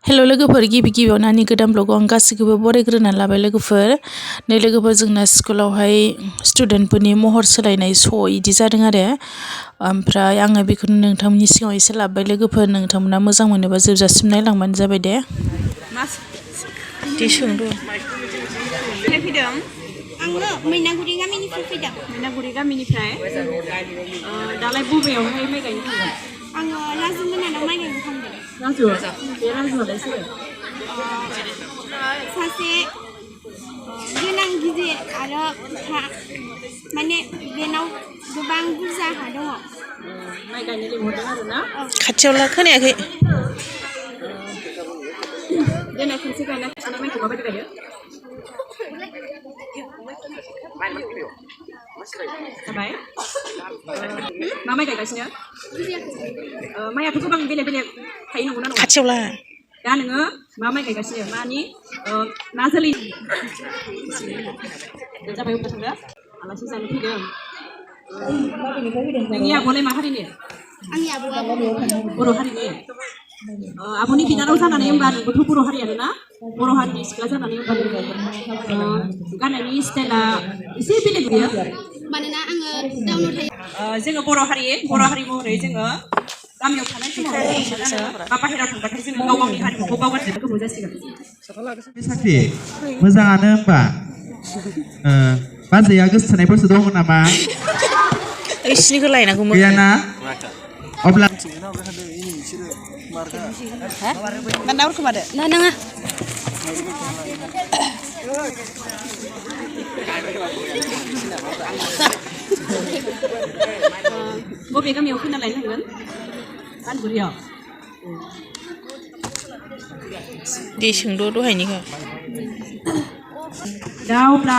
हेल' लोगोफोर गिबियावनो आंनि गोदान ब्लगआव आं गासैखौबो बरायग्रोना लाबाय लोगोफोर नै लोगोफोर जोंना स्कुलावहाय स्टुडेन्टफोरनि महर सोलायनाय श' इदि जादों आरो ओमफ्राय आङो बेखौनो नोंथांमोननि सिगाङाव एसे लाबोबाय लोगोफोर नोंथांमोना मोजां मोनोबा जोबजासिम नायलांबानो जाबाय दे सोंदो फैदों आङो मैनागुरि गामिनिफ्राय फैदों मैनागुरि गामिनिफ्राय दालाय बबेयावहाय माइ गायनो थांगोन आङो राजु मोनानाव माइ गायनो थांदों राजु बे राजुआलाय सोर सासे गोनां गिदिर आरो माने बेनाव गोबां बुरजा हा दङ माइ गायनो लिंहरदों आरो ना खाथियाव खोनायाखै देनाय खनसे गायना खिन्थानाय माइखौ माबायदि गायो जाबाय मा माइ गायगासिनो माइयाथ' गोबां बेलेग बेलेग थायो नंगौना नङा खाथियाव ला दा नोङो मा माइ गायगासिनो मानि मा जोलै जाबाय अब्ला थांदो आलासि जानो फैदों नोंनि आब'लाय मा हारिनि आंनि आब'आ बर' हारिनि आब'नि बिनानाव जानानै होनबा नोंबोथ' बर' हारियानो ना बर' हारिनि सिख्ला जानानै होनबा गाननायनि स्टाइला एसे बेलेग गैया मानोना आङो टाउनाव थायो जोङो बर' हारि महरै जोङो गामियाव थानाय समाव बा बाहेरायाव थांबाथाय जोङो गाव गावनि हारिमुखौ बावगारजोबनो गोबाव जासिगोन साख्रि मोजाङानो होमबा बाजैया गोसोथोनायफोरसो दङ नामा इसिनिखौ लायनांगौमोन गैयाना अब्ला नावरखौ मादो ना नङा बबे गामियाव फैना लायनांगोन बानगुरियाव दे सोंद' दहायनिखौ दा अब्ला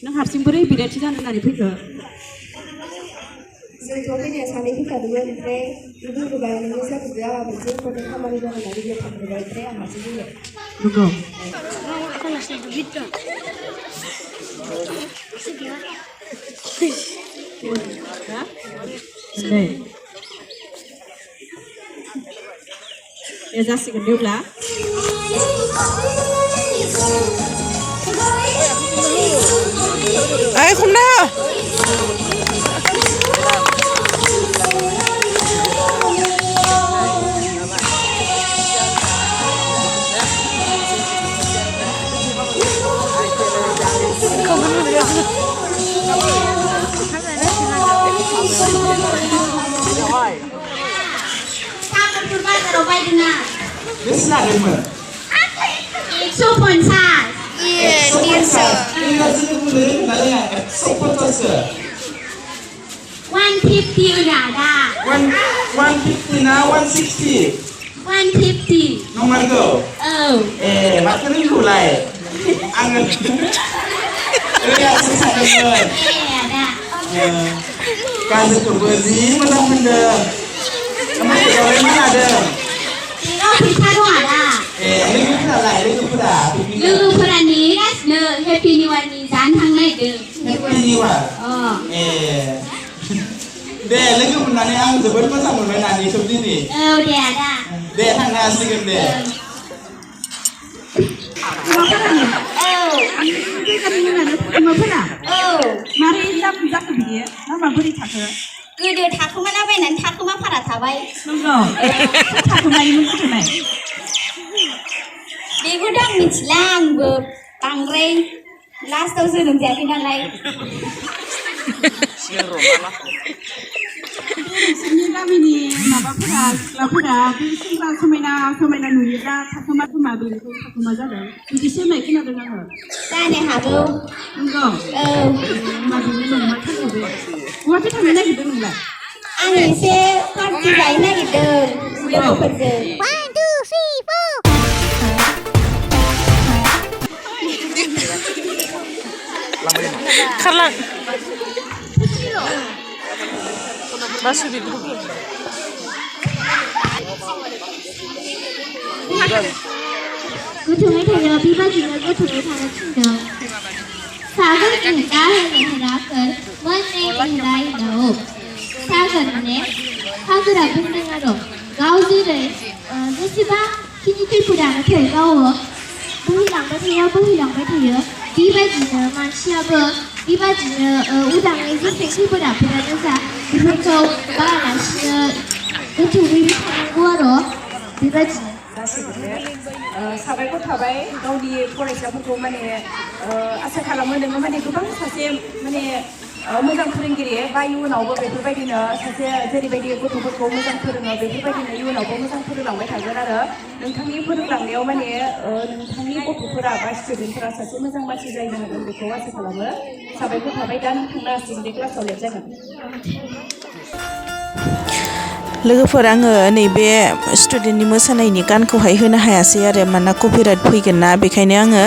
नों हारसिं बोरै बिराथि जानो होननानै फैखो जोंथ' फैनाया सानै फैखादोंमोन ओमफ्राय बुंबोबाय नोङो जाबोदो आंहा मोनसे इम्परटेन्ट खामानि दं होननानै बेयाव थांबोबाय ओमफ्राय आं हारसिं फैबाय दे जासिगोन दे अब्ला आइ खमना बेसेबांमोन 150 इंराजिनि बुंनो रोंनानै 150 150 udah ada 150 ना 160 150 नंमारगौ माथो रोंगौलाय आङो ओरैसो सानदोंमोन ada गाजरखौबो जि मोजां मोनदों ओमफ्राय दावराय मा लादों fita dong ada लोगोफोरालाय लोगोफोरा नेगासिनो हेपि निउ इयारनि जानो थांनो नागिरदों हेपि निउ इयार दे लोगो मोननानै आं जोबोद मोजां मोनबाय नानिखौ दिनै दे ada दे थांनो हासिगोन दे मारै जाखो बिदि ना माबोरै थाखो गोदो थाखोमालाबायनानै थाखोमा भारा थाबाय नंगौ थाखोमायोमोन गोदोलाय बेखौथ' आं मिथिला आंबो बांद्राय लास्टाव जोनोम जायाखै नालाय नोंसोरनि गामिनि माबाफोरा सिख्लाफोरा बे सेंग्रा समायना नुयोब्ला थाखोमा बेनिखौ थाखोमा जादों बिदिसो होननाय खोनादों आङो जानो हागौ नंगौ माबिनो नंमा थांगौ बे बहाथो थांनो नागिरदों नोंलाय आं एसे पार्टि जानो नागिरदों लोगोफोरजों 1 2 3 4 खारलां बासु बेखौ गोथौङै थायो बेबायदिनो गोथौङै थानो थिनदों सागोन दाहोनो हराखै मोननै होनलाय दाउ सागोन माने हाजोरा बुंदों आरो गाव जेरै जेसेबां खिनि खैफोदानो थै गावो बोहैलांबाय थायो बेबायदिनो मानसियाबो बेबायदिनो उदाङै जेसे खैफोद आफोदानो जा बेफोरखौ बारालासिनो गोथौयै थानांगौ आरो बेबायदिनो साबायखर थाबाय गावनि फरायसाफोरखौ माने आसा खालामो नोङो माने गोबां सासे माने मोजां फोरोंगिरि बा इयुनावबो बेफोरबायदिनो सासे जेरैबायदि गथ'फोरखौ मोजां फोरोङो बेफोरबायदिनो इयुनावबो मोजां फोरोंलांबाय थागोन आरो नोंथांनि फोरोंलांनायाव माने नोंथांनि गथ'फोरा बा स्टुडेन्टफोरा सासे मोजां मानसि जानो हागोन बेखौ आसा खालामो साबायखर थाबाय दा नोंथांना बे क्लासाव लेट जागोन लोगोफोर आङो नैबे स्टुडेन्टनि मोसानायनि गानखौहाय होनो हायासै आरो मानोना कपिराइट फैगोन ना बेखायनो आङो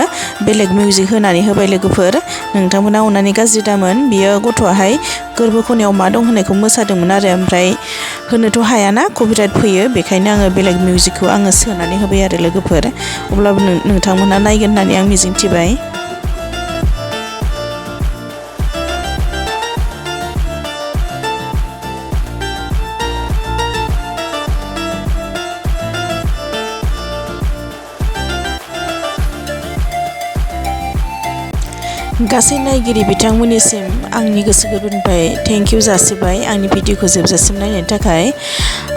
बेलेग मिउजिक होनानै होबाय लोगोफोर नोंथांमोना अननानै गाज्रि दामोन बियो गथ'आहाय गोरबो खनायाव मा दं होननायखौ मोसादोंमोन आरो ओमफ्राय होनोथ' हायाना कपिराइट फैयो बेखायनो आङो बेलेग मिउजिकखौ आङो सोनानै होबाय आरो लोगोफोर अब्लाबो नोंथांमोना नायगोन होननानै आं मिजिंथिबाय गासै नायगिरि बिथांमोननिसिम आंनि गोसो गोरबोनिफ्राय थेंक इउ जासिबाय आंनि भिडिअखौ जोबजासिम नायनायनि थाखाय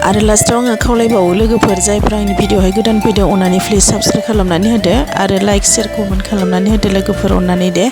आरो लास्टआव आङो खावलायबावो लोगोफोर जायफ्रा आंनि भिडिअहाय गोदान फैदों अननानै प्लिज साबस्क्राइब खालामनानै होदो आरो लाइक शेयार कमेन्ट खालामनानै होदो लोगोफोर अननानै दे